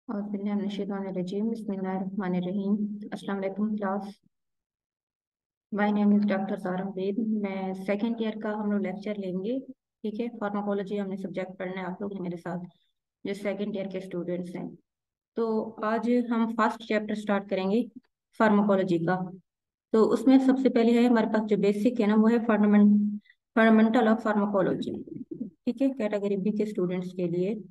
औज़ुबिल्लाहिमिनश्शैतानिर्रजीम बिस्मिल्लाहिर्रहमानिर्रहीम। अस्सलाम वालेकुम class. My name is doctor सारा वेद। मैं सेकंड ईयर का हम लोग लेक्चर लेंगे। ठीक है, फार्माकोलॉजी हमने सब्जेक्ट पढ़ना है आप लोग मेरे साथ जो सेकंड ईयर के स्टूडेंट्स हैं। तो आज हम फर्स्ट चैप्टर स्टार्ट करेंगे फार्माकोलॉजी का। तो उसमें सबसे पहले है हमारे पास जो बेसिक है ना, वो है फंडामेंटल ऑफ फार्माकोलॉजी। ठीक है, कैटेगरी बी के स्टूडेंट्स के लिए।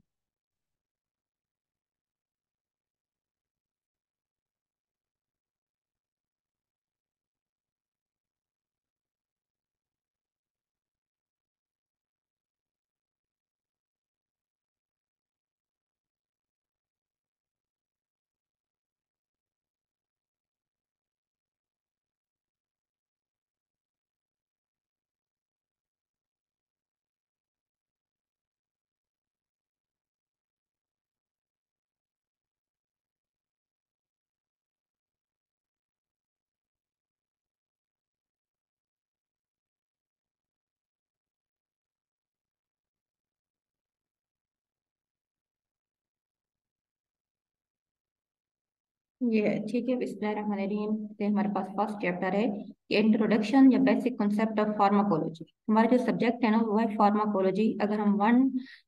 ये है, ठीक है। बिस्मिल्लाहिर्रहमानिर्रहीम से हमारे पास फर्स्ट चैप्टर है इंट्रोडक्शन या बेसिक कॉन्सेप्ट ऑफ फार्माकोलॉजी। हमारा जो सब्जेक्ट है ना, वो है फार्माकोलॉजी। अगर हम वन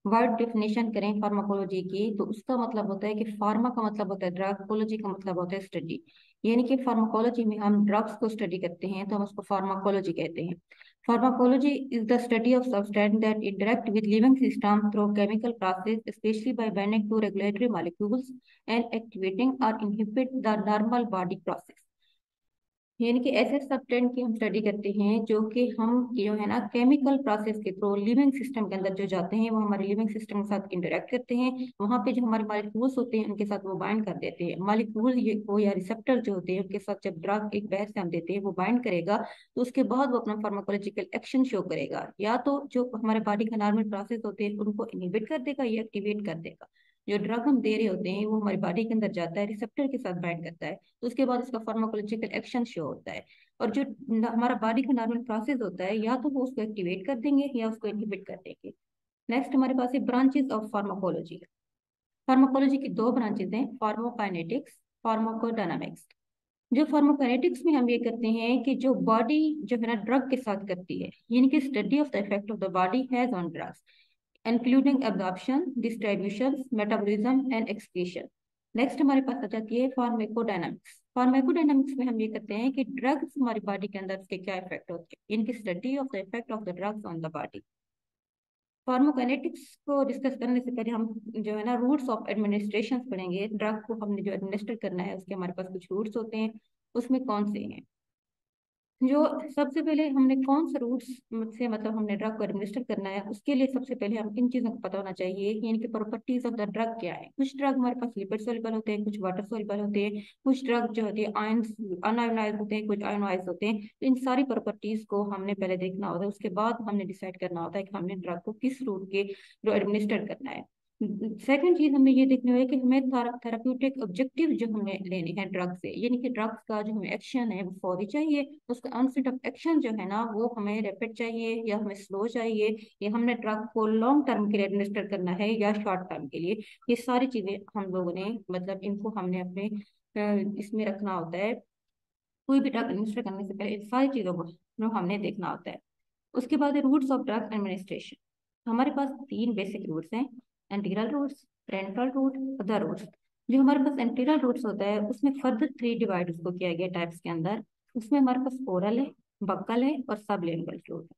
वर्ड डेफिनेशन करें फार्माकोलॉजी की, तो उसका मतलब होता है कि फार्मा का मतलब होता है ड्रग, कोलॉजी का मतलब होता है स्टडी। यानी कि फार्माकोलॉजी में हम ड्रग्स को स्टडी करते हैं तो हम उसको फार्माकोलॉजी कहते हैं। Pharmacology is the study of substance that interact with living system through chemical process, especially by binding to regulatory molecules and activating or inhibit the normal body process। यानी कि ऐसे सब्सटेंस की हम स्टडी करते हैं जो कि हम जो है ना केमिकल प्रोसेस के थ्रू लिविंग सिस्टम के अंदर जो जाते हैं, वो हमारे लिविंग सिस्टम के साथ इंटरेक्ट करते हैं। वहां पे जो हमारे मॉलिक्यूल्स होते हैं उनके साथ वो बाइंड कर देते हैं। मॉलिक्यूल ये वो या रिसेप्टर जो होते हैं उनके साथ जब ड्रग एक बहस से हम देते हैं, वो बाइंड करेगा तो उसके बाद वो अपना फार्माकोलॉजिकल एक्शन शो करेगा। या तो जो हमारे बॉडी का नॉर्मल प्रोसेस होते हैं उनको इनहिबिट कर देगा या एक्टिवेट कर देगा। जो ड्रग हम दे रहे होते हैं वो हमारी बॉडी के अंदर जाता है, रिसेप्टर के साथ बाइंड करता है, तो उसके बाद उसका फार्माकोलॉजिकल एक्शन शो होता है। और जो हमारा बॉडी का नॉर्मल प्रोसेस होता है, या तो वो उसको एक्टिवेट कर देंगे या उसको इनहिबिट कर देंगे। नेक्स्ट हमारे पास है ब्रांचेस ऑफ फार्माकोलॉजी। फार्माकोलॉजी की दो ब्रांचेस हैं, फार्माकोकाइनेटिक्स, फार्माकोडायनामिक्स। जो फार्माकोकाइनेटिक्स में हम ये करते हैं कि जो बॉडी जो है ना ड्रग के साथ करती है, यानी कि study of the effect of the body has on drugs including absorption, distribution, metabolism and excretion. Next हमारे पास आ जाती है फार्माकोडायनामिक्स। फार्माकोडायनामिक्स में हम ये करते हैं कि ड्रग्स हमारी बॉडी के अंदर उसके क्या इफेक्ट होते हैं, इनकी study of the effect of the drugs on the body. Pharmacokinetics को डिस्कस करने से पहले हम जो है ना रूट्स ऑफ एडमिनिस्ट्रेशन पढ़ेंगे। ड्रग को हमने जो एडमिनिस्टर करना है उसके हमारे पास कुछ रूट्स होते हैं, उसमें कौन से हैं। जो सबसे पहले हमने कौन सा रूट्स से मतलब हमने ड्रग को एडमिनिस्टर करना है, उसके लिए सबसे पहले हम इन चीज़ों को पता होना चाहिए कि इनकी प्रॉपर्टीज ऑफ द ड्रग क्या है। कुछ ड्रग हमारे पास लिपिड सोल्यूबल होते हैं, कुछ वाटर सोल्यूबल होते हैं, कुछ ड्रग जो होती है आयंस अनआयोनाइज होते हैं, कुछ आयोनाइज होते हैं। तो इन सारी प्रॉपर्टीज को हमने पहले देखना होता है, उसके बाद हमने डिसाइड करना होता है कि हमने ड्रग को किस रूट के जो एडमिनिस्टर करना है। सेकंड चीज हमें ये देखनी है कि हमें थेराप्यूटिक ऑब्जेक्टिव जो हमें लेने हैं ड्रग से, यानी कि ड्रग्स का जो हमें एक्शन है वो फौरी चाहिए, उसका ऑनसेट ऑफ एक्शन जो है ना वो हमें रैपिड चाहिए या हमें स्लो चाहिए, या हमने ड्रग को लॉन्ग टर्म के लिए एडमिनिस्टर करना है या शॉर्ट टर्म के लिए। ये सारी चीजें हम लोगों ने मतलब इनको हमने अपने इसमें रखना होता है। कोई भी ड्रग एडमिनिस्टर करने से पहले इन सारी चीजों को हमने देखना होता है। उसके बाद है रूट्स ऑफ ड्रग एडमिनिस्ट्रेशन। हमारे पास तीन बेसिक रूट्स हैं, enteral routes, parenteral route, other routes. जो हमारे पास एंटीरल रूट्स होता है उसमें फर्दर थ्री डिवाइड उसको किया गया टाइप्स के अंदर। उसमें हमारे पास ओरल है, बक्कल है और सबलिंगुअल रूट है।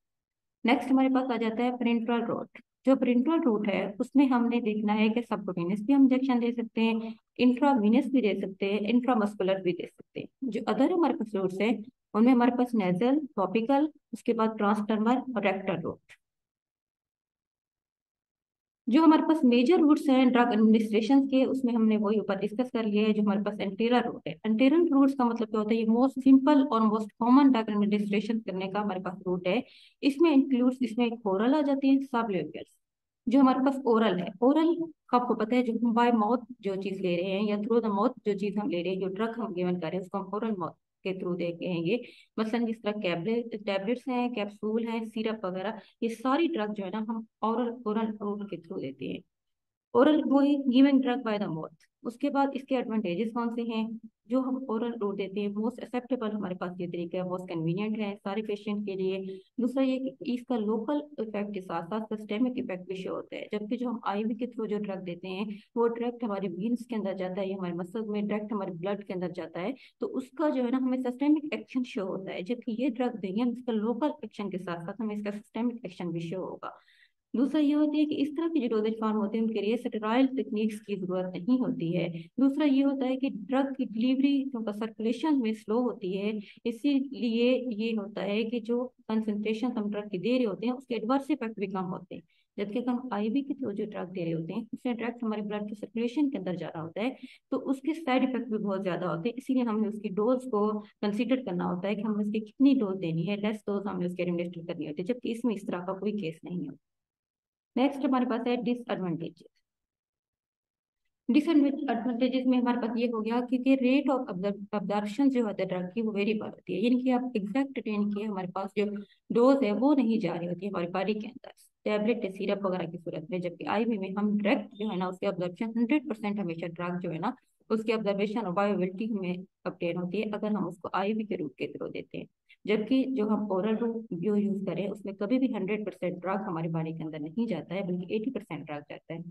नेक्स्ट हमारे पास आ जाता है पेरेंटल रूट। जो पेरेंटल रूट है उसमें हमने देखना है कि सबक्यूटेनियस भी हम इंजेक्शन दे सकते हैं, इंट्रावीनस भी दे सकते हैं, इंट्रामस्कुलर भी दे सकते हैं। जो अदर हमारे पास रूट्स है उनमें हमारे पास नेजल, टॉपिकल, उसके बाद ट्रांसडर्मल और रेक्टल रूट। जो हमारे पास मेजर रूट्स हैं ड्रग एडमिनिस्ट्रेशन के, उसमें हमने वही ऊपर डिस्कस कर लिया है। जो हमारे पास एंटीरियर रूट है, एंटीरियर रूट्स का मतलब क्या होता है, ये मोस्ट सिंपल और मोस्ट कॉमन ड्रग एडमिनिस्ट्रेशन करने का हमारे पास रूट है। इसमें इंक्लूड्स इसमें ओरल आ जाती है, सबलिंगुअल। जो हमारे पास ओरल है, ओरल आपको पता है जो हम बाय माउथ जो चीज ले रहे हैं या थ्रू द माउथ जो चीज हम ले रहे हैं, जो ड्रग हम गिवन कर रहे हैं उसको हम ओरल माउथ के थ्रू देते हैं। ये मसलन जिस तरह टैबलेट्स हैं, कैप्सूल हैं, सिरप वगैरह, ये सारी ड्रग जो है ना हम ओरल ओरल रूट के थ्रू देते हैं। ओरल वो है given drug by the mouth. उसके बाद इसके एडवांटेजेस कौन से हैं? जो हम ओरल रूट देते हैं मोस्ट एक्सेप्टेबल हमारे पास ये तरीका है, मोस्ट कन्वीनियंट है सारे पेशेंट के लिए। दूसरा ये कि इसका लोकल इफेक्ट के साथ साथ सिस्टेमिक इफेक्ट भी शो होता है, जबकि जो हम आईवी के थ्रू जो ड्रग देते हैं वो डायरेक्ट हमारे वीन्स के अंदर जाता है, ये हमारे मसल में डायरेक्ट हमारे ब्लड के अंदर जाता है, तो उसका जो है ना हमें सिस्टेमिक एक्शन शो होता है। जबकि ये ड्रग देंगे हम इसका लोकल एक्शन के साथ साथ हमें इसका सिस्टेमिक एक्शन भी शो होगा। दूसरा ये होती है कि इस तरह की जो डोजेज फॉर्म होते हैं उनके लिए स्टेरॉइड टेक्निक्स की जरूरत नहीं होती है। दूसरा ये होता है कि ड्रग की डिलीवरी क्योंकि सर्कुलेशन में स्लो होती है, इसीलिए ये होता है कि जो कंसंट्रेशन हम ड्रग की दे रहे होते हैं उसके एडवर्स इफेक्ट भी कम होते हैं। जबकि अगर हम आईवी के थ्रू जो ड्रग दे रहे होते हैं उससे डायरेक्ट हमारे ब्लड के सर्कुलेशन के अंदर जा रहा होता है, तो उसके साइड इफेक्ट भी बहुत ज्यादा होते हैं। इसीलिए हमें उसकी डोज को कंसिडर करना होता है कि हमें उसकी कितनी डोज देनी है, लेस डोज हमें उसकी एडमिनिस्टर करनी होती है, जबकि इसमें इस तरह का कोई केस नहीं होता। नेक्स्ट हमारे पास है डिसएडवांटेजेस। डिसएडवांटेजेस में हमारे पास ये हो गया क्योंकि रेट ऑफ अब्जॉर्प्शन जो होता है ड्रग की वो वेरी बढ़ होती है, यानी कि आप एग्जैक्ट यानी कि हमारे पास जो डोज है वो नहीं जा रही होती है हमारी बॉडी के अंदर टैबलेट या सिरप वगैरह की सूरत में। जबकि आईवी में हम डायरेक्ट जो है ना उसके अब्जॉर्प्शन 100% हमेशा ड्रग जो है ना उसकी ऑब्जर्वेशन और बायोबिलिटी हमें अपटेन होती है अगर हम उसको आईवी के रूट के थ्रू देते हैं। जबकि जो हम ओरल रूट जो यूज करें उसमें कभी भी 100% ड्रग हमारी बॉडी के अंदर नहीं जाता है, बल्कि 80% ड्रग जाता है।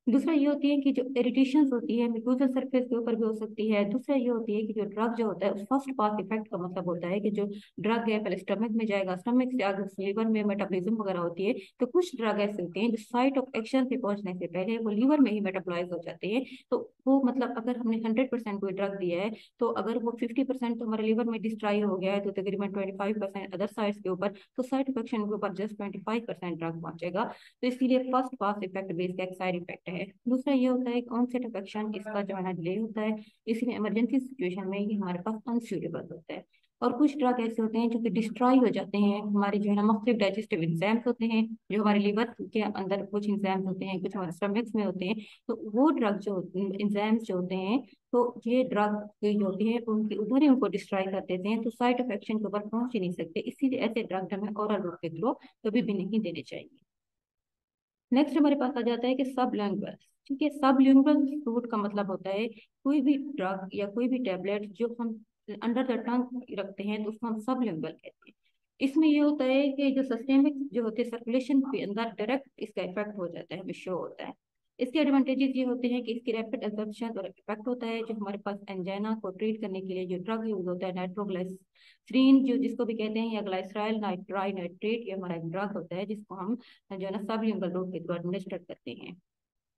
दूसरा ये होती है कि जो इरिटेशन होती है म्यूकोजल सरफेस के ऊपर भी हो सकती है। दूसरा ये होती है कि जो ड्रग जो होता है उस फर्स्ट पास इफेक्ट का मतलब होता है कि जो ड्रग है पहले स्टमक में जाएगा, स्टमक से आगे लीवर में मेटाबॉलिज्म वगैरह होती है। तो कुछ ड्रग ऐसे होते हैं जो साइट ऑफ एक्शन पे पहुंचने से पहले वो लीवर में ही मेटाबॉलाइज हो जाते हैं। तो वो मतलब अगर हमने 100% कोई ड्रग दिया है तो अगर वो 50% तो हमारे लीवर में डिस्ट्रॉय हो गया है तो तकरीबन 25% अदर साइड्स के ऊपर, तो साइट ऑफ एक्शन के ऊपर जस्ट 25% ड्रग पहुंचेगा। तो इसलिए फर्स्ट पास इफेक्ट बेस का एक साइड इफेक्ट है। दूसरा ये होता है ऑनसेट ऑफ एक्शन इसका जो है ना डिले होता है, इसलिए इमरजेंसी सिचुएशन में ये हमारे पास अनसूटेबल होता है। और कुछ ड्रग ऐसे होते हैं जो कि डिस्ट्रॉय हो जाते हैं, हमारे जो है ना मुख्तलिफ डाइजेस्टिव एंजाइम्स होते हैं जो हमारे लिवर के अंदर कुछ एंजाइम्स होते हैं, कुछ हमारे स्टमक्स में होते हैं। तो वो ड्रग जो एंजाइम्स जो होते हैं, तो ये ड्रग जो होते हैं उनके उधर ही उनको डिस्ट्रॉय कर देते हैं, तो साइड ऑफ एक्शन के ऊपर पहुंच ही नहीं सकते। इसीलिए ऐसे ड्रग हमें ओरल रूट के थ्रू कभी भी नहीं देने चाहिए। नेक्स्ट हमारे पास आ जाता है कि सबलिंगुअल। ठीक है, सबलिंगुअल रूट का मतलब होता है कोई भी ड्रग या कोई भी टेबलेट जो हम अंडर द टंग रखते हैं तो उसको हम सबलिंगुअल कहते हैं। इसमें ये होता है कि जो सिस्टेमिक जो होते हैं सर्कुलेशन के अंदर डायरेक्ट इसका इफेक्ट हो जाता है, हमें शो होता है। इसके एडवांटेजेस ये होते हैं कि इसकी रैपिड एब्जॉर्प्शन और इफेक्ट होता है। जो हमारे पास एंजाइना को ट्रीट करने के लिए जो ड्रग यूज होता है नाइट्रोग्लिसरीन जो जिसको भी कहते हैं, या ग्लाइसराइल नाइट्राइल नाइट्रेट, ये हमारा एक ड्रग होता है जिसको हम जो है ना सबलिंगुअल रूट के थ्रू एडमिनिस्टर करते हैं।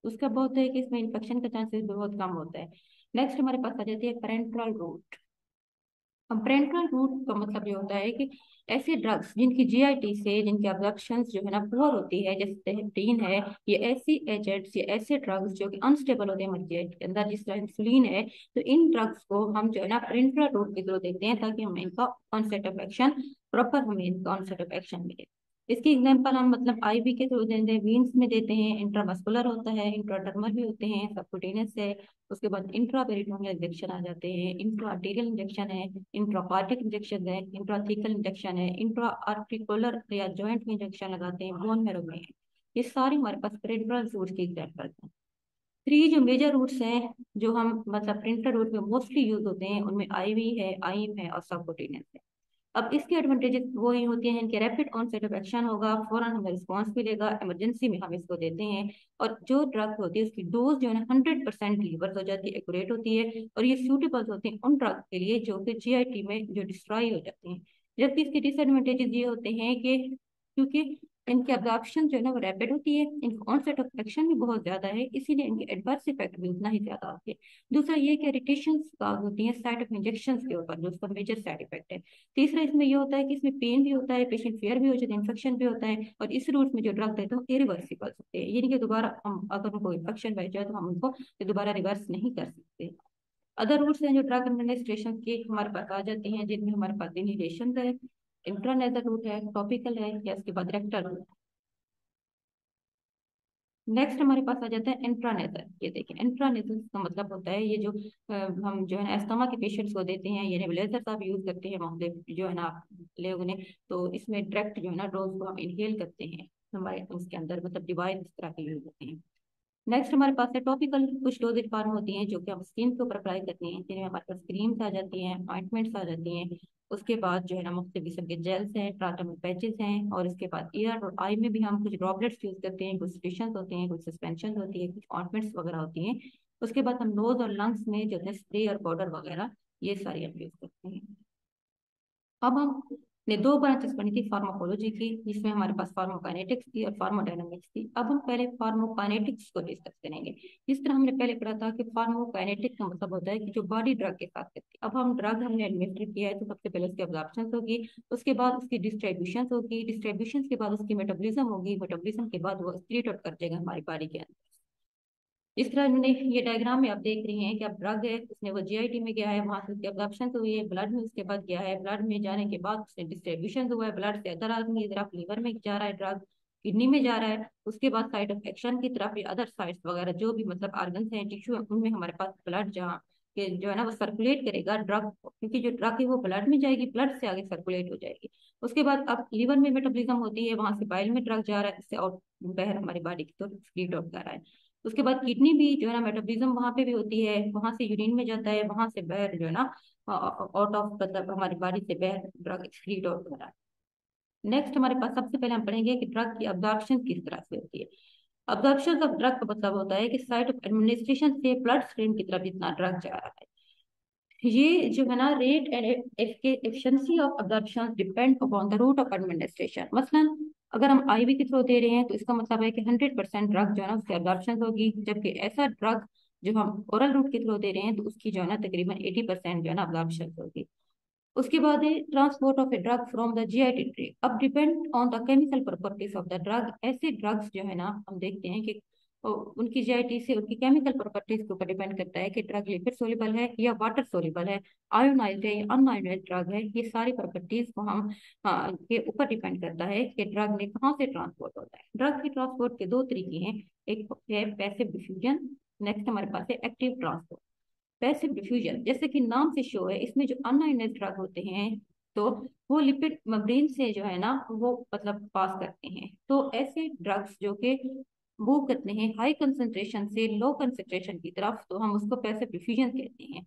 उसका बहुत है कि इसमें इन्फेक्शन का चांसेस भी बहुत कम होता है। नेक्स्ट हमारे पास आ जाती है पेरेंट्रल रूट। अब पेरेंट्रल रूट का मतलब ये होता है कि ऐसे ड्रग्स जिनकी जीआईटी से जिनकी अब्जॉर्प्शन जो है ना पुअर होती है, जैसे टेहफ्टीन है, ये ऐसी एजेंट्स ये ऐसे ड्रग्स जो कि अनस्टेबल होते हैं हमारे जीआईटी के अंदर, जिस तरह इंसुलिन है, तो इन ड्रग्स को हम जो है ना पेरेंट्रल रूट के थ्रू देते हैं ताकि हमें इनका ऑनसेट ऑफ एक्शन प्रॉपर हमें इनका ऑनसेट ऑफ एक्शन मिले। इसकी एग्जांपल हम मतलब आईवी के थ्रू देते हैं, वीन्स में देते हैं, इंट्रामस्कुलर होता है, इंट्राडर्मल भी होते हैं, सबक्यूटेनियस है। उसके बाद इंट्रापेरिटोनियल इंजेक्शन आ जाते हैं, इंट्रा आर्टेरियल इंजेक्शन है, इंट्रापार्टिक इंजेक्शन है, इंट्राथीकल इंजेक्शन है, इंट्रा आर्टिकुलर या जॉइंट में इंजेक्शन लगाते हैं, बोन मैरो में। ये सारी हमारे पास पेरिफेरल रूट्स की एग्जांपल हैं। थ्री जो मेजर रूट्स हैं जो हम मतलब प्रिंटर रूट में मोस्टली यूज होते हैं उनमें आईवी है, आईम है और सबक्यूटेनियस है। अब इसके एडवांटेजेस वो ही होती हैं कि रैपिड ऑनसेट ऑफ एक्शन होगा, फौरन हमें रिस्पॉन्स मिलेगा, इमरजेंसी में हम इसको देते हैं। और जो ड्रग होती है उसकी डोज जो है ना 100% डिलीवर हो जाती है, एक्यूरेट होती है, और ये सूटेबल होती है उन ड्रग के लिए जो कि जीआईटी में जो डिस्ट्रॉय हो जाते हैं। जबकि इसके डिसएडवांटेजेस ये होते हैं कि क्योंकि इनकी अब्जॉर्प्शन जो है ना वो रैपिड होती है, इनका ऑनसेट ऑफ एक्शन भी बहुत ज्यादा है, इसीलिए इनके एडवर्स इफेक्ट भी उतना ही ज्यादा होते हैं। दूसरा ये कि इरिटेशन होती है साइड ऑफ इंजेक्शन के ऊपर, जो उसका मेजर साइड इफेक्ट है। तीसरा इसमें ये होता है कि इसमें पेन भी होता है, पेशेंट फेयर भी हो जाता है, इन्फेक्शन भी होता है, और इस रूट में जो ड्रग देते हैं इरिवर्सिबल होते हैं, यानी कि दोबारा हम अगर उनको इन्फेक्शन बैठ जाए तो हम उनको दोबारा रिवर्स नहीं कर सकते। अदर रूट्स हैं जो ड्रग एडमिनिस्ट्रेशन के हमारे पास आ जाते हैं, जिनमें हमारे पास इनहेलेशन है, इंट्रानेजल रूट है, टॉपिकल है, या इसके बाद रेक्टल रूट। नेक्स्ट हमारे पास आ जाता है इंट्रानेजल। ये देखिए इंट्रानेजल का मतलब होता है ये जो हम जो है ना अस्थमा के पेशेंट्स को देते हैं, ये नेबुलाइजर्स आप यूज करते हैं मुख्तलिफ जो है ना लोगों ने, तो इसमें डायरेक्ट जो है ना डोज को हम इनहेल करते हैं, हमारे उसके अंदर मतलब डिवाइस इस तरह के यूज होते हैं। नेक्स्ट हमारे पास है टॉपिकल, कुछ डोजेज फार्म होती हैं जो कि हम स्किन के ऊपर अप्लाई करते हैं, जिनमें हमारे पास क्रीम्स आ जाती हैं, ऑइंटमेंट्स आ जाती हैं। उसके बाद जो है ना मुख्तलिफ किस्म के जेल्स हैं, ट्राटम पैचेस हैं, और इसके बाद ईयर और आई में भी हम कुछ ड्रॉपलेट्स यूज करते हैं, कुछ सॉल्यूशंस होते हैं, कुछ सस्पेंशन होती है, कुछ ऑइंटमेंट्स वगैरह होती हैं। उसके बाद हम नोज और लंग्स में जो है स्प्रे और पाउडर वगैरह ये सारी हम यूज करते हैं। अब हम ने दो ब्रांचेस बनी थी फार्माकोलॉजी की, जिसमें हमारे पास फार्माकोकाइनेटिक्स थी और फार्मोडायनामिक्स थी। अब हम पहले फार्माकोकाइनेटिक्स को डिस्कस करेंगे। जिस तरह हमने पहले पढ़ा था कि फार्माकोकाइनेटिक का मतलब होता है कि जो बॉडी ड्रग के साथ करती है। अब हम ड्रग हमने एडमिनिस्टर किया है तो सबसे पहले उसकी अब्जॉर्प्शन होगी, उसके बाद उसकी डिस्ट्रीब्यूशन होगी, डिस्ट्रीब्यूशन के बाद उसकी मेटाबॉलिज्म होगी, मेटाबॉलिज्म के बाद वो एक्सक्रीट आउट कर जाएगा हमारी बॉडी के अंदर। इस तरह हमने ये डायग्राम में आप देख रहे हैं कि अब ड्रग है, उसने वो जीआईटी में गया है, वहां से उसकी एब्जॉर्प्शन तो हुई है ब्लड में, उसके बाद गया है ब्लड में, जाने के बाद उसने डिस्ट्रीब्यूशन हुआ है ब्लड से अदर आदमी की तरफ, लीवर में जा रहा है ड्रग, किडनी में जा रहा है, उसके बाद साइड ऑफ एक्शन की तरफ या अदर साइड्स वगैरह जो भी मतलब ऑर्गन्स हैं, टिश्यू है, उनमें हमारे पास ब्लड जहाँ के जो है ना वो सर्कुलेट करेगा ड्रग, क्योंकि जो ड्रग है वो ब्लड में जाएगी, ब्लड से आगे सर्कुलेट हो जाएगी। उसके बाद अब लीवर में मेटाबॉलिज्म होती है, वहां से बाइल में ड्रग जा रहा है, इससे आउट बाहर हमारी बॉडी की तरफ एक्सक्रीट आउट कर रहा है। उसके बाद किडनी भी जो है ना मेटाबॉलिज्म वहां पे भी होती है, वहां से यूरिन में जाता है, वहां से बाहर जो है ना आउट ऑफ मतलब हमारी बॉडी से बाहर ड्रग एक्सक्रीट आउट हो रहा है। नेक्स्ट हमारे पास सबसे पहले हम पढ़ेंगे कि ड्रग की अब्जॉर्प्शन किस तरह से होती है। अब्जॉर्प्शन ऑफ ड्रग का मतलब होता है कि साइट ऑफ एडमिनिस्ट्रेशन से ब्लड स्ट्रीम की तरफ जितना ड्रग जा रहा है, ये जो है ना rate and efficiency of absorption depend upon the route of administration. मसलन अगर हम आईवी के थ्रू दे रहे हैं तो इसका मतलब है कि 100% ड्रग जो है ना उसकी अब्जॉर्प्शन होगी, जबकि ऐसा ड्रग जो हम ओरल रूट के थ्रू दे रहे हैं तो उसकी जो है ना तकरीबन 80% जो है ना अब्जॉर्प्शन होगी। उसके बाद है transport of a drug from the GIT tree. अब depend on the chemical properties of the drug, ऐसे ड्रग्स जो है ना हम देखते हैं कि उनकी जीआईटी से उनकी केमिकल प्रॉपर्टीज के ऊपर डिपेंड करता है कि ड्रग लिपिड सोल्यूबल है या वाटर सोल्यूबल है, आयोनाइज्ड है या अनआयोनाइज्ड ड्रग है। ये सारी प्रॉपर्टीज को हम के ऊपर डिपेंड करता है कि ड्रग ने कहाँ से ट्रांसपोर्ट होता है। ड्रग के ट्रांसपोर्ट के दो तरीके हैं, एक है पैसिव डिफ्यूजन, नेक्स्ट हमारे पास है एक्टिव ट्रांसपोर्ट। पैसिव डिफ्यूजन जैसे कि नाम से शो है, इसमें जो अनआयोनाइज्ड ड्रग होते हैं तो वो लिपिड मेम्ब्रेन से जो है ना वो मतलब पास करते हैं। तो ऐसे ड्रग्स जो कि मूव करते हैं हाई कंसंट्रेशन से लो कंसंट्रेशन की तरफ, तो हम उसको पैसिव डिफ्यूजन कहते हैं।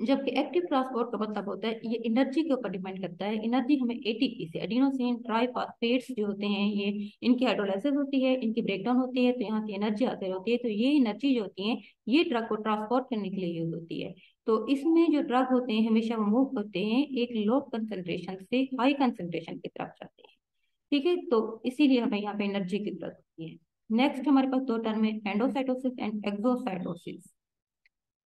जबकि एक्टिव ट्रांसपोर्ट का मतलब होता है ये एनर्जी के ऊपर डिपेंड करता है। एनर्जी हमें एटीपी से, एडिनोसिन ट्राइफॉस्फेट्स जो होते हैं, ये इनकी हाइड्रोलाइसिस होती है, इनकी ब्रेकडाउन होती है, तो यहाँ से एनर्जी हासिल होती है। तो ये एनर्जी जो होती है ये ड्रग को ट्रांसपोर्ट करने के लिए यूज होती है। तो इसमें जो ड्रग होते हैं हमेशा वो मूव करते हैं एक लो कंसंट्रेशन से हाई कंसंट्रेशन की तरफ जाते हैं। ठीक है, तो इसीलिए हमें यहाँ पे एनर्जी की जरूरत होती है। नेक्स्ट हमारे पास दो टर्म है, एंडोसाइटोसिस एंड एक्सोसाइटोसिस।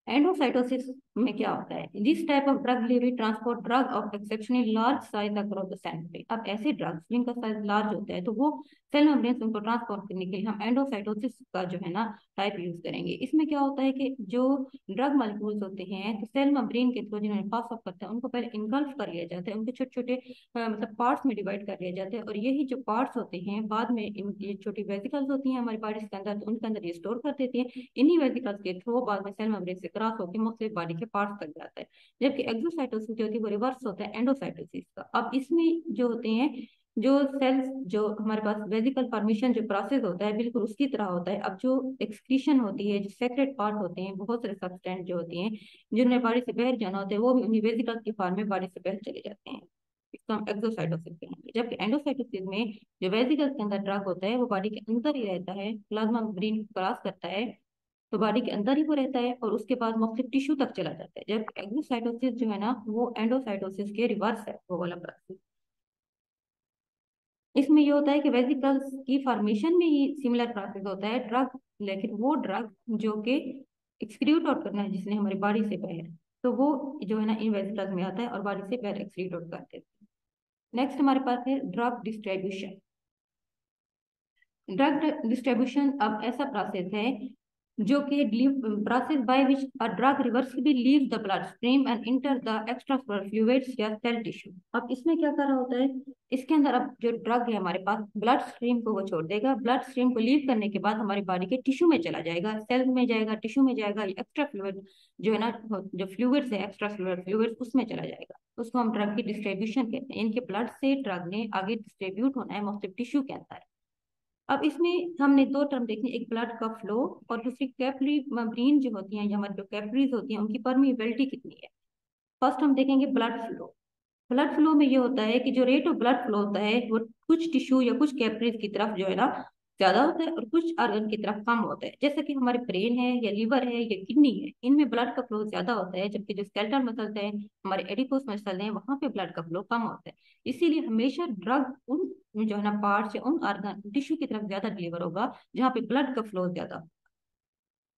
एंडोसाइटोसिस में क्या होता है, this type of drug delivery transport drug of exceptionally large size across the cell membrane. अब ऐसे ड्रग्स जिनका साइज लार्ज होता है तो वो सेल मेम्ब्रेन से उनको ट्रांसपोर्ट करने के लिए हम एंडोसाइटोसिस का जो है ना टाइप यूज करेंगे। इसमें क्या होता है कि जो ड्रग मॉलिक्यूल्स होते हैं तो सेल मेम्ब्रेन के थ्रू जिन्हें पास ऑफ करते हैं उनको पहले इनगल्फ कर लिया जाता है, उनके छोटे छोटे मतलब पार्ट्स में डिवाइड कर लिया जाता है, और यही जो पार्ट्स होते हैं बाद में इन ये छोटी वेसिकल्स होती हैं हमारी बॉडी के अंदर, तो उनके अंदर ये स्टोर कर देती हैं। इन्हीं वेसिकल्स के थ्रू बाद में सेल मेम्ब्रेन से क्रॉस होकर मुख्तलिफ बॉडी के पार्ट्स तक जाता है। जबकि एक्सोसाइटोसिस जो होती है वो रिवर्स होता है एंडोसाइटोसिस का। अब इसमें जो होते हैं जो सेल्स जो हमारे पास वेसिकल फॉर्मेशन जो प्रोसेस होता है बिल्कुल उसकी तरह होता है। अब जो एक्सक्रीशन होती है, जो सेक्रेट पार्ट होते हैं, बहुत सारे सब्सटेंस जो होती हैं जिन्हें बॉडी से बाहर जाना होता है वो भी उन्हीं वेसिकल की फॉर्म में बॉडी से बाहर चले जाते हैं। इसको हम एक्सोसाइटोसिस कहेंगे। जबकि एंडोसाइटोसिस में जो वेसिकल के अंदर ड्रग होता है वो बॉडी के अंदर ही रहता है, प्लाज्मा मेम्ब्रेन क्रॉस करता है तो बॉडी के अंदर ही वो रहता है और उसके बाद मुख्तलिफ टिश्यू तक चला जाता है। जबकि एक्सोसाइटोसिस जो है ना वो एंडोसाइटोसिस के रिवर्स है, वो वाला प्रोसेस। इसमें ये होता है कि वेसिकल्स की फॉर्मेशन में ही सिमिलर प्रोसेस होता है ड्रग, लेकिन वो ड्रग जो कि एक्सक्रीट आउट करना है जिसने हमारी बॉडी से बाहर, तो वो जो है ना इन वेसिकल्स में आता है और बॉडी से बाहर एक्सक्रीट आउट कर देते हैं। नेक्स्ट हमारे पास है ड्रग डिस्ट्रीब्यूशन। ड्रग डिस्ट्रीब्यूशन अब ऐसा प्रोसेस है जो कि process by which a drug reversibly leave the blood stream and enter the extracellular fluids या सेल टिश्यू। अब इसमें क्या कर रहा होता है, इसके अंदर अब जो ड्रग है हमारे पास ब्लड स्ट्रीम को वो छोड़ देगा, ब्लड स्ट्रीम को लीव करने के बाद हमारी बॉडी के टिश्यू में चला जाएगा, सेल में जाएगा, टिश्यू में जाएगा, एक्स्ट्रा फ्लूइड जो है ना जो फ्लूइड्स है एक्स्ट्रा सेलुलर फ्लूइड्स उसमें चला जाएगा। उसको हम ड्रग की डिस्ट्रीब्यूशन कहते हैं। इनके ब्लड से ड्रग ने आगे डिस्ट्रीब्यूट होना है मुख्तलिफ टिश्यू के अंदर। अब इसमें हमने दो टर्म देखनी, एक ब्लड का फ्लो और दूसरी कैपिलरी मेम्ब्रेन जो होती है, या हमारी जो कैपिलरीज होती हैं उनकी परमिएबिलिटी कितनी है। फर्स्ट हम देखेंगे ब्लड फ्लो। ब्लड फ्लो में ये होता है कि जो रेट ऑफ ब्लड फ्लो होता है वो कुछ टिश्यू या कुछ कैपिलरीज की तरफ जो है ना ज्यादा होता है, और कुछ ऑर्गन की तरफ कम होता है। जैसे कि हमारे ब्रेन है या लिवर है या किडनी है, इनमें ब्लड का फ्लो ज्यादा होता है, जबकि जो स्केलेटल मसल्स है, हमारे एडिपोस मसल है, वहां पे ब्लड का फ्लो कम होता है। इसीलिए हमेशा ड्रग उन जो है ना पार्ट्स या उन ऑर्गन टिश्यू की तरफ ज्यादा डिलीवर होगा जहाँ पे ब्लड का फ्लो ज्यादा।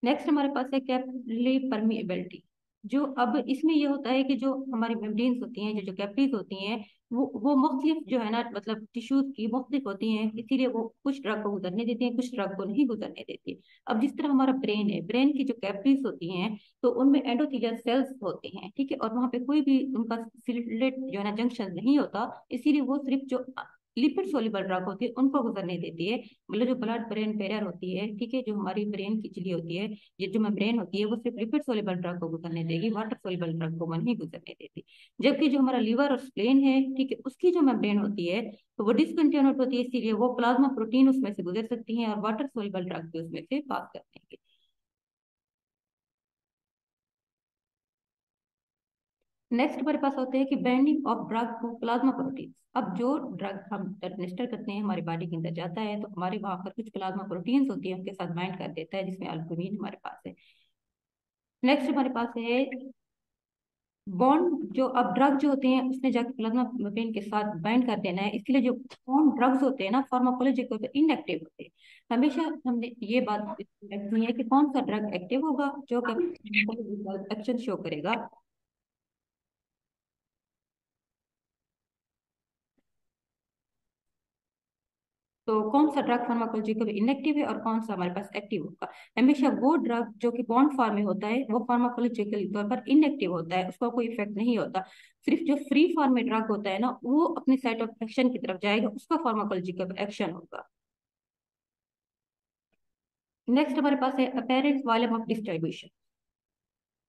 नेक्स्ट हमारे पास है कैपिलरी परमिएबिलिटी। जो अब इसमें ये होता है कि जो हमारी मेम्ब्रेन्स होती हैं, जो कैपिलरीज होती हैं, वो मुख्तलिफ जो है ना मतलब टिश्यूज की मुख्तलिफ होती हैं, इसीलिए वो कुछ ड्रग को गुजरने देती हैं, कुछ ड्रग को नहीं गुजरने देती है। अब जिस तरह हमारा ब्रेन है, ब्रेन की जो कैपिलरीज होती हैं तो उनमें एंडोथेलियल सेल्स होते हैं, ठीक है, और वहाँ पे कोई भी उनका सिलेट जो है ना जंक्शन नहीं होता, इसीलिए वो सिर्फ जो लिपिड सोल्यूबल ड्रग होती है उनको गुजरने देती है। मतलब जो ब्लड ब्रेन बैरियर होती है, ठीक है, जो हमारी ब्रेन की झिल्ली होती है, ये जो मेम्ब्रेन होती है, वो सिर्फ लिपिड सोल्यूबल ड्रग को गुजरने देगी, वाटर सोल्यूबल ड्रग को वो नहीं गुजरने देती। जबकि जो हमारा लीवर और स्प्लेन है, ठीक है, उसकी जो मेम्ब्रेन होती है तो वो डिसकंटिन्यूट होती है, इसीलिए वो प्लाज्मा प्रोटीन उसमें से गुजर सकती हैं और वाटर सोल्यूबल ड्रग भी उसमें से पास कर देंगे। नेक्स्ट हमारे पास होते हैं कि binding of drug to plasma protein. अब जो ड्रग हम एडमिनिस्टर करते हैं हमारी बॉडी के अंदर जाता है तो हमारे वहां पर कुछ प्लाज्मा प्रोटीन्स होती है, उनके साथ बाइंड कर देता है, जिसमें अल्बुमिन हमारे पास है। नेक्स्ट हमारे पास है बॉन्ड। जो अब ड्रग जो होते हैं उसने जाके प्लाज्मा मेम्ब्रेन के साथ बाइंड कर देना है, इसके लिए जो बॉन्ड ड्रग्स होते हैं ना फार्माकोलॉजिकल इनएक्टिव होते हैं। हमेशा हमने ये बात रखनी है कि कौन सा ड्रग एक्टिव होगा जो कि एक्शन शो करेगा। तो कौन सा ड्रग फार्माकोलॉजिकल इनएक्टिव है और कौन सा हमारे पास एक्टिव होगा। हमेशा वो ड्रग जो कि बॉन्ड फॉर्म में होता है वो फार्माकोलॉजिकल तौर पर इनएक्टिव होता है, उसका कोई इफेक्ट नहीं होता। सिर्फ जो फ्री फॉर्म में ड्रग होता है ना वो अपने साइट ऑफ एक्शन की तरफ जाएगा, उसका फार्माकोलॉजिकल एक्शन होगा। नेक्स्ट हमारे पास है apparent volume of distribution.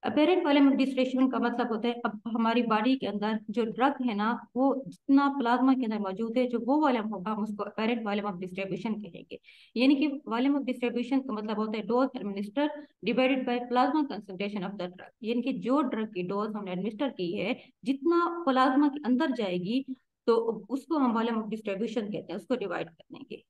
Apparent volume of distribution का मतलब होता है अब हमारी बॉडी के अंदर जो ड्रग है ना वो जितना प्लाज्मा के अंदर मौजूद है, जो वो वॉल्यूम होगा हम उसको अपेरेंट वॉल्यूम ऑफ डिस्ट्रीब्यूशन कहेंगे। यानी कि वॉल्यूम ऑफ डिस्ट्रीब्यूशन का मतलब होता है dose administer divided by plasma concentration of the drug. यानी कि जो ड्रग की डोज हमने एडमिनिस्टर की है जितना प्लाज्मा के अंदर जाएगी तो उसको हम वॉल्यूम ऑफ डिस्ट्रीब्यूशन कहते हैं, उसको डिवाइड कर देंगे।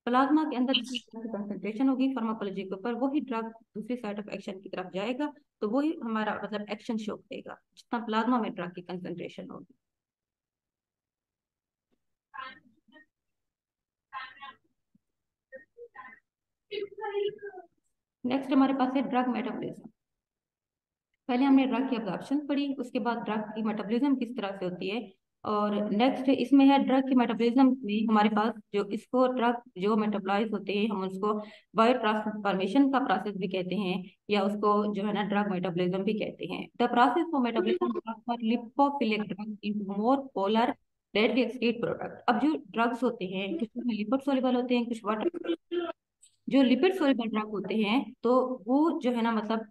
प्लाज्मा के अंदर जितनी कंसंट्रेशन होगी फार्माकोलॉजी के ऊपर, वही ड्रग दूसरी साइड ऑफ एक्शन की तरफ जाएगा, तो वही हमारा मतलब एक्शन शो करेगा जितना प्लाज्मा में ड्रग की कंसंट्रेशन होगी। नेक्स्ट हमारे पास है ड्रग मेटाबॉलिज्म। पहले हमने ड्रग की एब्जॉर्प्शन पढ़ी, उसके बाद ड्रग की मेटाबॉलिज्म किस तरह से होती है, और नेक्स्ट इसमें है ड्रग की मेटाबॉलिज्म में हमारे पास जो इसको ड्रग जो मेटाबॉलाइज होते हैं हम उसको बायो ट्रांसफॉर्मेशन का प्रोसेस भी कहते हैं, या उसको जो है ना ड्रग मेटाबॉलिज्म भी कहते हैं। The process for metabolism lipophilic drug into more polar readily excrete product. अब जो ड्रग्स होते हैं कुछ में लिपिड सोल्यूबल होते हैं, कुछ वाटर। जो लिपिड सोल्यूबल ड्रग होते हैं तो वो जो है ना मतलब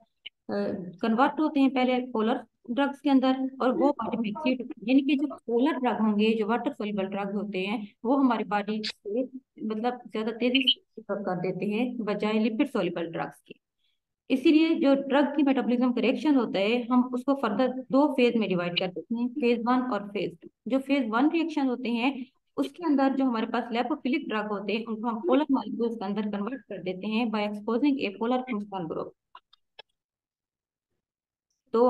कन्वर्ट होते हैं पहले पोलर ड्रग्स के अंदर, और वो बॉडी में एक्सीड होते हैं। यानी कि जो पोलर ड्रग होंगे, जो वाटर सोल्यूबल ड्रग होते हैं, वो हमारी बॉडी से मतलब ज्यादा तेजी से absorb कर देते हैं बजाय लिपिड सोल्यूबल ड्रग्स के। इसीलिए जो ड्रग की मेटाबॉलिज्म करेक्शन होता है हम उसको फर्दर दो फेज में डिवाइड कर देते हैं, फेज वन और फेज टू। जो फेज वन रिएक्शन होते हैं उसके अंदर जो हमारे पास लिपोफिलिक ड्रग होते हैं उनको हम पोलर मॉलिक्यूल्स के अंदर कन्वर्ट कर देते हैं by exposing a polar functional group. तो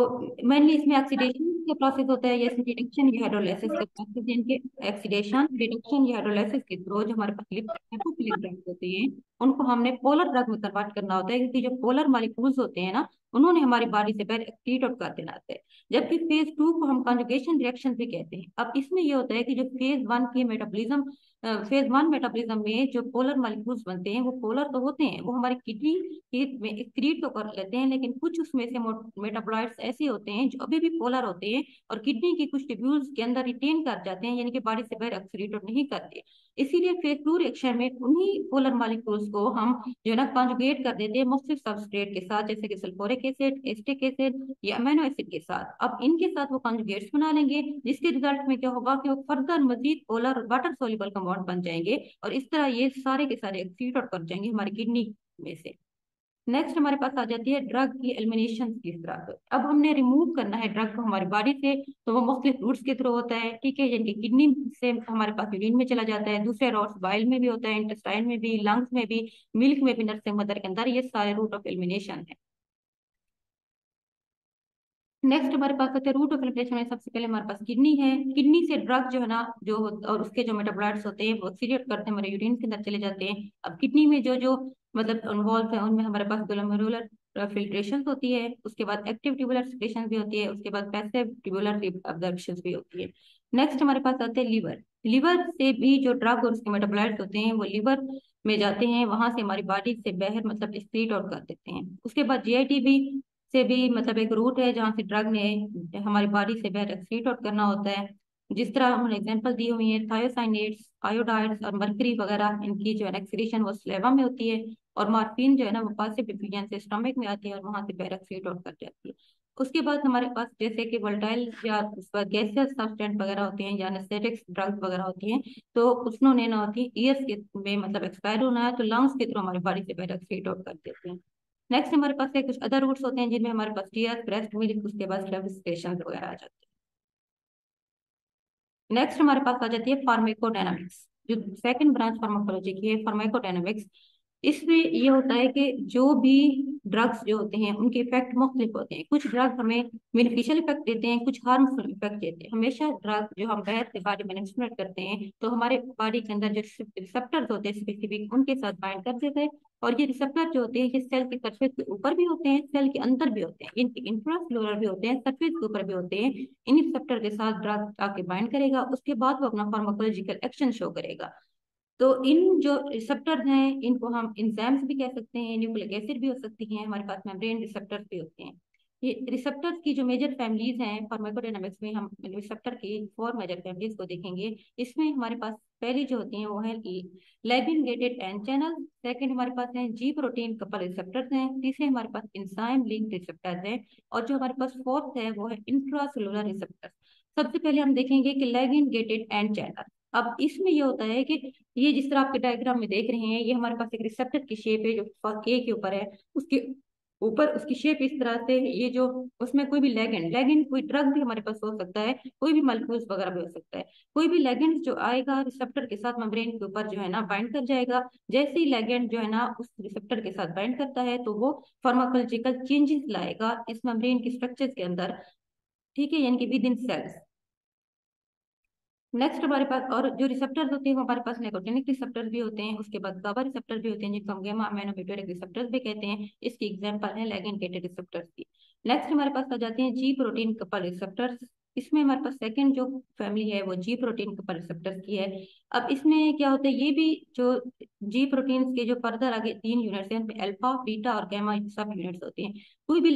मेनली इसमें ऑक्सीडेशन का प्रोसेस होता है, या इसमें रिडक्शन या हाइड्रोलाइसिस का प्रोसेस, जिनके ऑक्सीडेशन रिडक्शन या हाइड्रोलाइसिस के थ्रू जो हमारे पास लिपोफिलिक ड्रग्स होते हैं उनको हमने पोलर ड्रग में कन्वर्ट करना होता है, क्योंकि जो पोलर मॉलिक्यूल्स होते हैं ना उन्होंने हमारी बॉडी से पहले एक्सक्रीट आउट कर देना होता है। जबकि फेज टू को हम कंजुगेशन रिएक्शन भी कहते हैं। अब इसमें ये होता है कि जो फेज वन की मेटाबॉलिज्म, फेज वन मेटाबॉलिज्म में जो पोलर मॉलिक्यूल्स बनते हैं वो पोलर तो होते हैं, वो हमारी किडनी में एक्सक्रीट तो कर लेते हैं, लेकिन कुछ उसमें से मेटाबॉलाइट्स ऐसे होते हैं जो अभी भी पोलर होते हैं और किडनी की कुछ ट्यूब्यूल्स के अंदर रिटेन कर जाते हैं, यानी कि बॉडी से बाहर एक्सक्रीट नहीं करते। इसीलिए फिर फ्लू रिएक्शन में उन्हीं पोलर मॉलिक्यूल्स को हम जो है ना कॉन्जुगेट कर देते हैं मुख्तलिफ सबस्ट्रेट के साथ, जैसे कि सल्फ्यूरिक एसिड, एसिटिक एसिड या अमीनो एसिड के साथ। अब इनके साथ वो कॉन्जुगेट्स बना लेंगे, जिसके रिजल्ट में क्या होगा कि वो फर्दर मजीद पोलर वाटर सोल्यूबल कंपाउंड बन जाएंगे, और इस तरह ये सारे के सारे एक्सीड आउट कर जाएंगे हमारी किडनी में से। नेक्स्ट हमारे पास आ जाती है ड्रग की एलिमिनेशन की तरह। अब हमने रिमूव करना है ड्रग को हमारी बॉडी से, तो वो मुख्तलिफ रूट्स के थ्रू होता है, ठीक है, जिनकी किडनी से हमारे पास यूरिन में चला जाता है, दूसरे रूट्स बाइल में भी होता है, इंटेस्टाइन में भी, लंग्स में भी, मिल्क में भी, नर्सिंग मदर के अंदर, ये सारे रूट ऑफ एलिमिनेशन है। नेक्स्ट हमारे पास आते हैं रूट ऑफ इन्फ्लेमेशन में। सबसे पहले हमारे पास किडनी है। किडनी से ड्रग जो है ना जो और उसके जो मेटाबोलाइट्स होते हैं वो ऑक्सीडेट करते हैं, हमारे यूरिन के अंदर चले जाते हैं। अब किडनी में जो जो मतलब इन्वॉल्व है उनमें हमारे पास ग्लोमेरुलर फिल्ट्रेशन होती है, उसके बाद एक्टिव ट्यूबुलर सेक्रेशन भी होती है, उसके बाद पैसिव ट्यूबुलर अब्जॉर्प्शन भी होती है। नेक्स्ट हमारे पास आते हैं लीवर। लीवर से भी जो ड्रग और उसके मेटाबोलाइट्स होते हैं वो लीवर में जाते हैं, वहां से हमारी बॉडी से बाहर मतलब एक्सक्रीट आउट कर देते हैं। उसके बाद जीआईटी भी से भी मतलब एक रूट है जहाँ से ड्रग ने हमारी बॉडी से बाहर एक्सक्रीट आउट करना होता है। जिस तरह हमने एग्जांपल दी हुई है, थायोसाइनेट्स, आयोडाइड्स और मर्करी वगैरह, इनकी जो है एक्सक्रीशन वो स्लेवा में होती है, और मॉर्फिन जो है ना वो पासिव डिफिशिएंसी से स्टमक में आती है और वहां से बाहर एक्सक्रीट आउट कर जाती है। उसके बाद हमारे पास जैसे कि वोलेटाइल या गैसियस सब्सटेंट वगैरह होते हैं या एनेस्थेटिक्स ड्रग्स वगैरह होती हैं, तो उसने ना होती है ईयर्स के में मतलब एक्सपायर होना है तो लंग्स के थ्रू हमारी बॉडी से बाहर एक्सक्रीट आउट कर देते हैं। नेक्स्ट हमारे पास है कुछ अदर रूट्स होते हैं जिनमें हमारे पास टीयर, ब्रेस्ट मिल्क, उसके बाद स्टेशन वगैरह आ जाते हैं। नेक्स्ट हमारे पास आ जाती है फार्माकोडायनामिक्स, जो सेकंड ब्रांच फार्माकोलॉजी की है, फार्माकोडायनामिक्स। इसमें ये होता है कि जो भी ड्रग्स जो होते हैं उनके इफेक्ट मुख्तलिफ होते हैं। कुछ ड्रग्स हमें बेनिफिशियल इफेक्ट देते हैं, कुछ हार्मफुल इफेक्ट देते हैं। हमेशा ड्रग जो हम बाहर से बॉडी में एक्सप्लोर करते हैं तो हमारे बॉडी के अंदर जो रिसेप्टर्स होते हैं स्पेसिफिक उनके साथ बाइंड कर देते हैं, और ये रिसेप्टर जो होते हैं ये सेल के सरफेस के ऊपर भी होते हैं, सेल के अंदर भी होते हैं, इनके इंफ्रास्लोलर भी होते हैं, सरफेस के ऊपर भी होते हैं। इन रिसेप्टर के साथ ड्रग आके बाइंड करेगा, उसके बाद वो अपना फार्माकोलॉजिकल एक्शन शो करेगा। तो इन जो रिसेप्टर्स हैं इनको हम इंजाइम्स भी कह सकते हैं, न्यूक्लिक एसिड भी हो सकती हैं, हमारे पास मेम्ब्रेन रिसेप्टर्स भी होते हैं। ये रिसेप्टर्स की जो मेजर फैमिलीज हैं फार्माकोडायनामिक्स में, हम रिसेप्टर की 4 मेजर फैमिलीज को देखेंगे। इसमें हमारे पास पहली जो होती हैं वो है लैगिन गेटेड एन चैनल, सेकंड हमारे पास है जी प्रोटीन कपल रिसेप्टर्स हैं, तीसरे हमारे पास इंजाइम लिंक रिसेप्टर्स हैं, और जो हमारे पास फोर्थ है वो है इंट्रासेलुलर रिसेप्टर्स। सबसे पहले हम देखेंगे कि लैगिन गेटेड एन चैनल। अब इसमें ये होता है कि ये जिस तरह आपके डायग्राम में देख रहे हैं, ये हमारे पास एक रिसेप्टर की शेप है जो ए के ऊपर है, उसके ऊपर उसकी शेप इस तरह से, ये जो उसमें कोई भी लेगेंड लेगेंड कोई ड्रग भी हमारे पास हो सकता है, कोई भी मॉलिक्यूल्स वगैरह भी हो सकता है। कोई भी लेगेंड जो आएगा रिसेप्टर के साथ मेम्ब्रेन के ऊपर जो है ना बाइंड कर जाएगा। जैसे ही लेगेंड जो है ना उस रिसेप्टर के साथ बाइंड करता है तो वो फार्माकोलॉजिकल चेंजेस लाएगा इस मेम्ब्रेन की स्ट्रक्चर्स के अंदर, ठीक है, यानी कि विद इन सेल्स। नेक्स्ट हमारे पास और जो रिसेप्टर्स होते हैं वो हमारे पास निकोटिनिक रिसेप्टर्स भी होते हैं, उसके बाद गाबा रिसेप्टर भी होते हैं जिनको हम गामा अमीनोब्यूटेरिक रिसेप्टर्स भी कहते हैं। इसकी एग्जांपल है लैगिन गेटेड रिसेप्टर्स की। नेक्स्ट हमारे पास आ जाते हैं जी प्रोटीन कपल रिसेप्टर्स। इसमें हमारे पास सेकंड जो फैमिली है वो जी प्रोटीन कपल रिसेप्टर्स की है। अब इसमें क्या होता है, ये भी जो जी प्रोटीन के जो फर्दर आगे 3 यूनिट्स हैं, अल्फा, बीटा और गामा सब यूनिट्स होती हैं। कोई भी